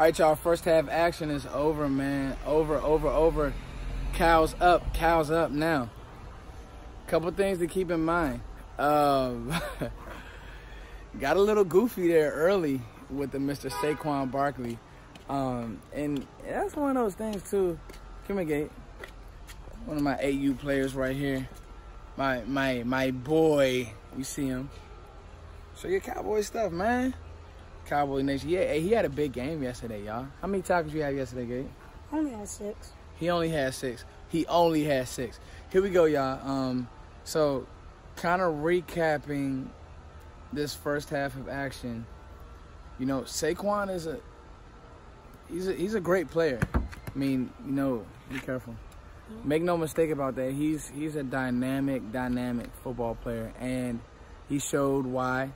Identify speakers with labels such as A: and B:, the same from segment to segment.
A: All right, y'all, first half action is over, man. Over. Cows up now. Couple things to keep in mind. Got a little goofy there early with the Mr. Saquon Barkley. And that's one of those things, too. Come here, Gate. One of my AU players right here. My boy. You see him. Show your Cowboy stuff, man. Cowboy Nation. Yeah, he had a big game yesterday, y'all. How many tackles you have yesterday, Gabe?
B: Only had 6.
A: He only had 6. Here we go, y'all. So, kind of recapping this first half of action. You know, Saquon is he's a great player. I mean, you know, be careful. Make no mistake about that. He's a dynamic football player, and he showed why.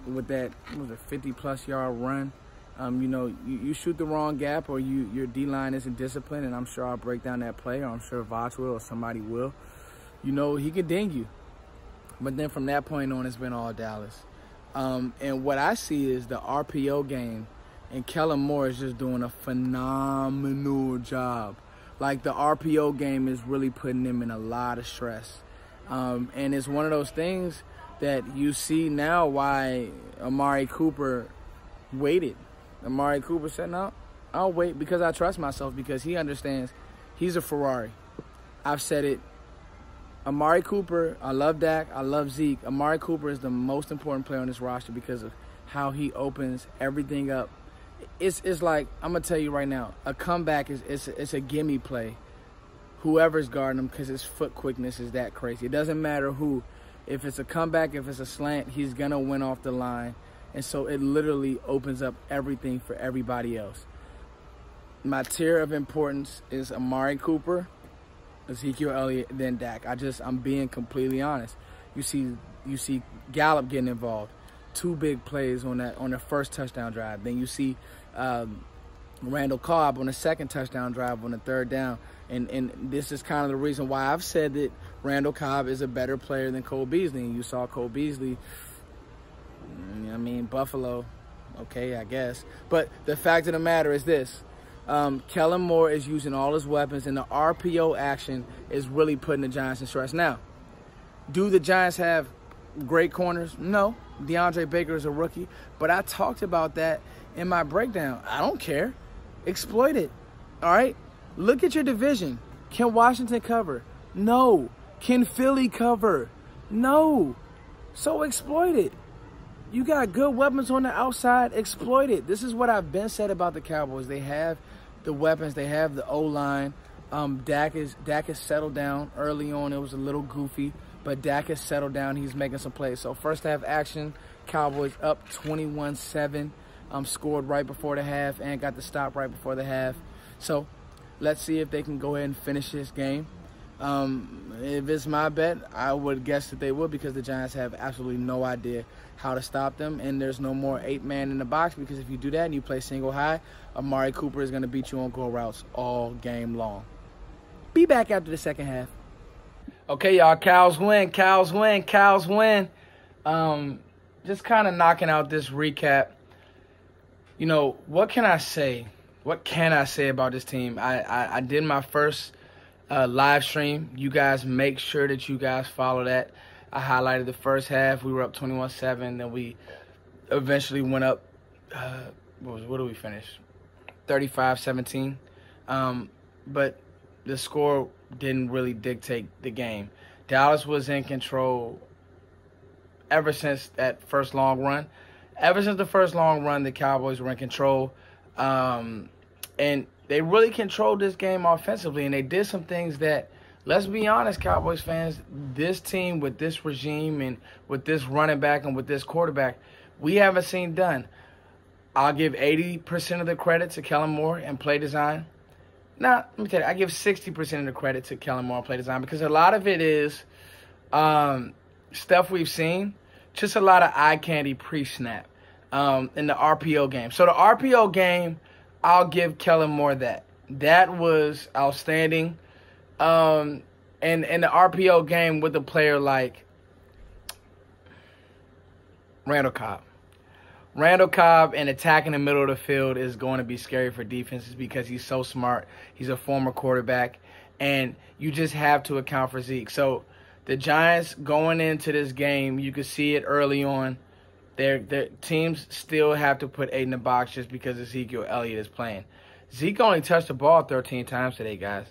A: With that, what was a 50-plus yard run. You know, you shoot the wrong gap, or your D-line isn't disciplined, and I'm sure I'll break down that play, or I'm sure Vox will, or somebody will. You know, he could ding you. But then from that point on, it's been all Dallas. And what I see is the RPO game, and Kellen Moore is just doing a phenomenal job. Like, the RPO game is really putting him in a lot of stress. And it's one of those things that you see now why Amari Cooper waited. Amari Cooper said, no, I'll wait because I trust myself, because he understands he's a Ferrari. I've said it. Amari Cooper, I love Dak, I love Zeke. Amari Cooper is the most important player on this roster because of how he opens everything up. It's like, I'm going to tell you right now, a comeback it's a gimme play. Whoever's guarding him, because his foot quickness is that crazy. It doesn't matter who. If it's a comeback, if it's a slant, he's going to win off the line. And so it literally opens up everything for everybody else. My tier of importance is Amari Cooper, Ezekiel Elliott, then Dak. I'm being completely honest. You see Gallup getting involved. 2 big plays on the first touchdown drive. Then you see Randall Cobb on the second touchdown drive on the 3rd down. And this is kind of the reason why I've said that Randall Cobb is a better player than Cole Beasley. And you saw Cole Beasley, I mean, Buffalo, okay, I guess. But the fact of the matter is this. Kellen Moore is using all his weapons, and the RPO action is really putting the Giants in stress. Now, do the Giants have great corners? No. DeAndre Baker is a rookie. But I talked about that in my breakdown. I don't care. Exploit it. All right? Look at your division. Can Washington cover? No. Can Philly cover? No. So exploit it. You got good weapons on the outside. Exploit it. This is what I've been said about the Cowboys. They have the weapons. They have the O-line. Dak has settled down. Early on, it was a little goofy, but Dak has settled down. He's making some plays. So first half action, Cowboys up 21-7. Scored right before the half and got the stop right before the half. So let's see if they can go ahead and finish this game. If it's my bet, I would guess that they would, because the Giants have absolutely no idea how to stop them, and there's no more 8-man in the box, because if you do that and you play single high, Amari Cooper is going to beat you on go routes all game long. Be back after the second half. Okay, y'all, Cows win. Just kind of knocking out this recap. You know, what can I say? What can I say about this team? I did my first live stream. You guys make sure that you guys follow that. I highlighted the first half. We were up 21-7. Then we eventually went up. What did we finish? 35-17. But the score didn't really dictate the game. Dallas was in control ever since that first long run. Ever since the first long run, the Cowboys were in control. And they really controlled this game offensively, and they did some things that, let's be honest, Cowboys fans, this team with this regime and with this running back and with this quarterback, we haven't seen done. I'll give 80% of the credit to Kellen Moore and play design. Now, let me tell you, I give 60% of the credit to Kellen Moore and play design, because a lot of it is stuff we've seen, just a lot of eye candy pre-snap in the RPO game. So the RPO game, I'll give Kellen Moore that. That was outstanding. And the RPO game with a player like Randall Cobb. Randall Cobb and attacking the middle of the field is going to be scary for defenses because he's so smart. He's a former quarterback, and you just have to account for Zeke. So the Giants going into this game, you could see it early on. Their teams still have to put 8 in the box just because Ezekiel Elliott is playing. Zeke only touched the ball 13 times today, guys.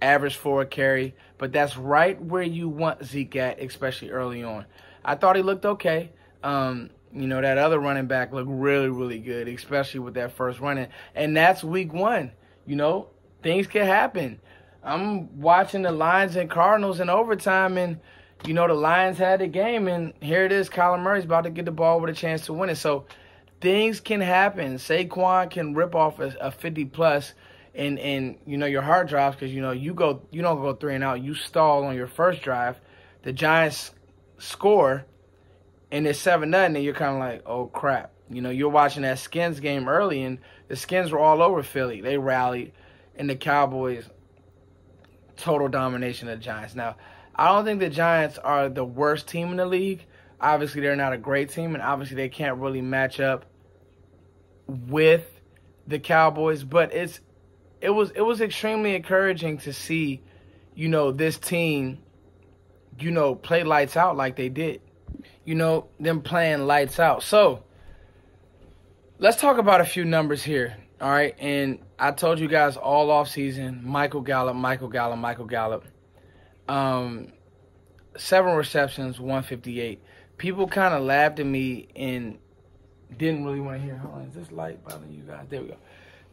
A: Average 4 carry, but that's right where you want Zeke at, especially early on. I thought he looked okay. That other running back looked really, really good, especially with that first running. And that's week 1. Things can happen. I'm watching the Lions and Cardinals in overtime, and, the Lions had the game, and here it is, Kyler Murray's about to get the ball with a chance to win it. So things can happen. Saquon can rip off a 50-plus, and your heart drops because, you don't go 3 and out. You stall on your first drive. The Giants score, and it's 7-0, and you're kind of like, oh, crap. You're watching that Skins game early, and the Skins were all over Philly. They rallied, and the Cowboys, total domination of the Giants. Now, I don't think the Giants are the worst team in the league. Obviously, they're not a great team, and obviously they can't really match up with the Cowboys. But it was extremely encouraging to see, this team, play lights out like they did. Them playing lights out. So, let's talk about a few numbers here, all right? And I told you guys all offseason, Michael Gallup. 7 receptions, 158. People kind of laughed at me and didn't really want to hear. Hold on, is this light bothering you guys? There we go.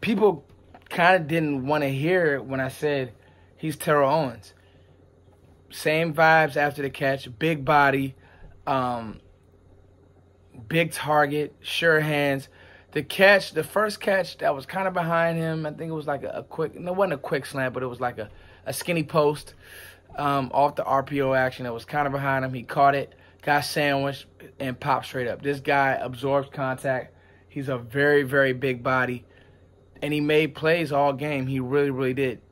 A: People kind of didn't want to hear it when I said he's Terrell Owens. Same vibes after the catch, big body, big target, sure hands. The first catch that was kind of behind him, I think it was like it wasn't a quick slant, but it was like a skinny post off the RPO action that was kind of behind him. He caught it, got sandwiched, and popped straight up. This guy absorbs contact. He's a very, very big body, and he made plays all game. He really, really did.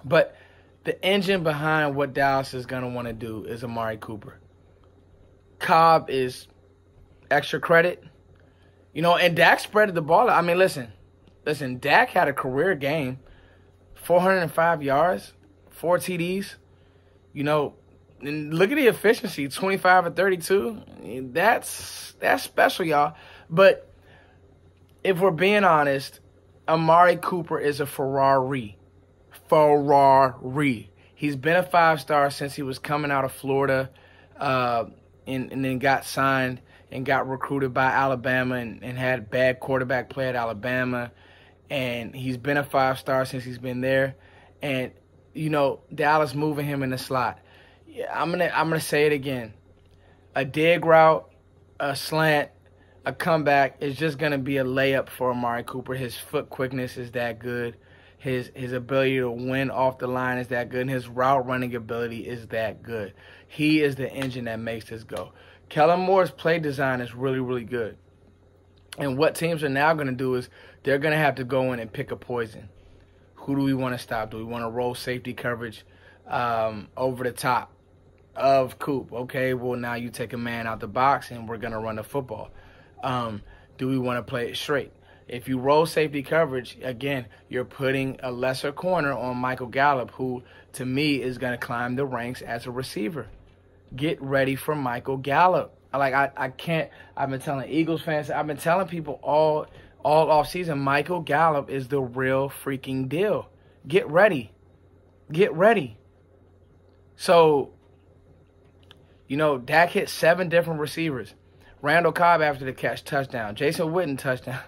A: But the engine behind what Dallas is going to want to do is Amari Cooper. Cobb is extra credit. And Dak spread the ball. I mean, listen, Dak had a career game, 405 yards, 4 TDs. And look at the efficiency, 25 of 32. That's special, y'all. But if we're being honest, Amari Cooper is a Ferrari. He's been a 5-star since he was coming out of Florida, and then got signed and got recruited by Alabama and had bad quarterback play at Alabama. And he's been a 5-star since he's been there. And, Dallas moving him in the slot. Yeah, I'm gonna say it again. A dig route, a slant, a comeback is just going to be a layup for Amari Cooper. His foot quickness is that good. His ability to win off the line is that good. And his route running ability is that good. He is the engine that makes this go. Kellen Moore's play design is really, really good. And what teams are now going to do is they're going to have to go in and pick a poison. Who do we want to stop? Do we want to roll safety coverage over the top of Coop? Okay, well, now you take a man out the box and we're going to run the football. Do we want to play it straight? If you roll safety coverage, again, you're putting a lesser corner on Michael Gallup, who, to me, is going to climb the ranks as a receiver. Get ready for Michael Gallup. I can't. I've been telling Eagles fans, I've been telling people all offseason, Michael Gallup is the real freaking deal. Get ready. Get ready. So, Dak hit 7 different receivers. Randall Cobb after the catch, touchdown. Jason Witten, touchdown.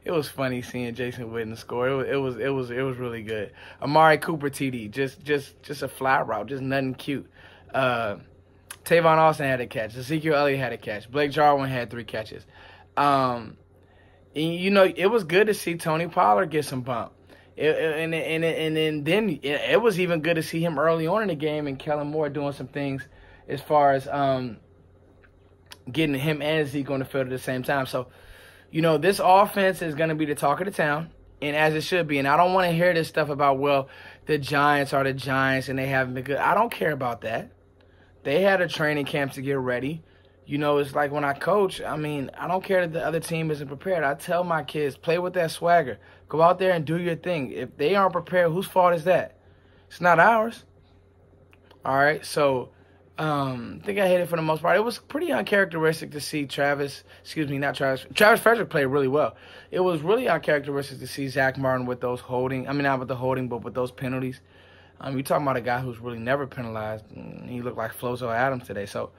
A: It was funny seeing Jason Witten score. It was really good. Amari Cooper TD, just a fly route, just nothing cute. Tavon Austin had a catch. Ezekiel Elliott had a catch. Blake Jarwin had 3 catches. And, it was good to see Tony Pollard get some bump. And then it was even good to see him early on in the game and Kellen Moore doing some things as far as getting him and Zeke on the field at the same time. So, this offense is going to be the talk of the town, and as it should be. And I don't want to hear this stuff about, well, the Giants are the Giants and they haven't been good. I don't care about that. They had a training camp to get ready. You know, it's like when I coach, I mean, I don't care that the other team isn't prepared. I tell my kids, play with that swagger. Go out there and do your thing. If they aren't prepared, whose fault is that? It's not ours. All right, so I think I hit it for the most part. It was pretty uncharacteristic to see Travis Frederick played really well. It was really uncharacteristic to see Zach Martin with those holding. I mean, not with the holding, but with those penalties. You're talking about a guy who's really never penalized. He looked like Flozo Adams today. So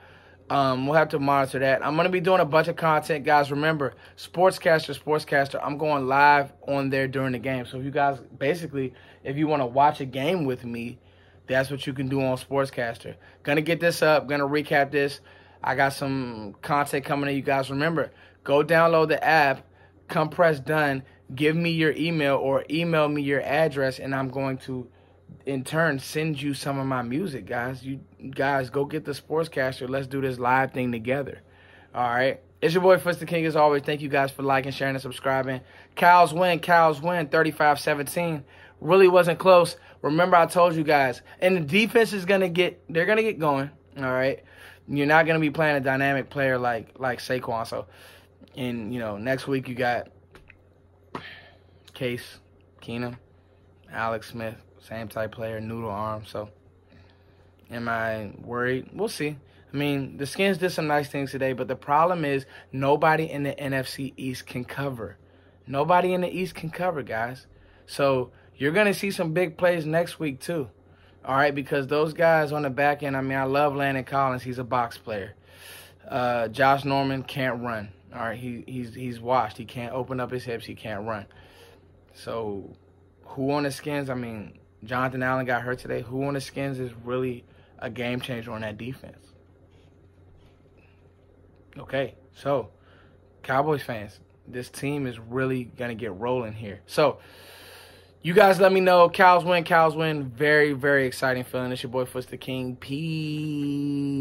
A: we'll have to monitor that. I'm going to be doing a bunch of content. Guys, remember, Sportscaster. I'm going live on there during the game. So if you guys, basically, if you want to watch a game with me, that's what you can do on Sportscaster. Gonna get this up. Gonna recap this. I got some content coming in. You guys remember, go download the app. Come press done. Give me your email or email me your address, and I'm going to, in turn, send you some of my music, guys. You guys, go get the Sportscaster. Let's do this live thing together. All right. It's your boy, Fitz the King, as always. Thank you guys for liking, sharing, and subscribing. Cows win, 35-17. Really wasn't close. Remember, I told you guys. And the defense is they're going to get going, all right? You're not going to be playing a dynamic player like Saquon. So, and, you know, next week you got Case, Keenum, Alex Smith, same type player, noodle arm. So, am I worried? We'll see. I mean, the Skins did some nice things today, but the problem is nobody in the NFC East can cover. Nobody in the East can cover, guys. So, you're going to see some big plays next week, too. All right, because those guys on the back end, I mean, I love Landon Collins. He's a box player. Josh Norman can't run. All right, he's washed. He can't open up his hips. He can't run. So, who on the Skins? I mean, Jonathan Allen got hurt today. Who on the Skins is really a game changer on that defense? Okay, so, Cowboys fans, this team is really going to get rolling here. So, you guys let me know. Cows win. Very, very exciting feeling. It's your boy, Fitz the King. Peace.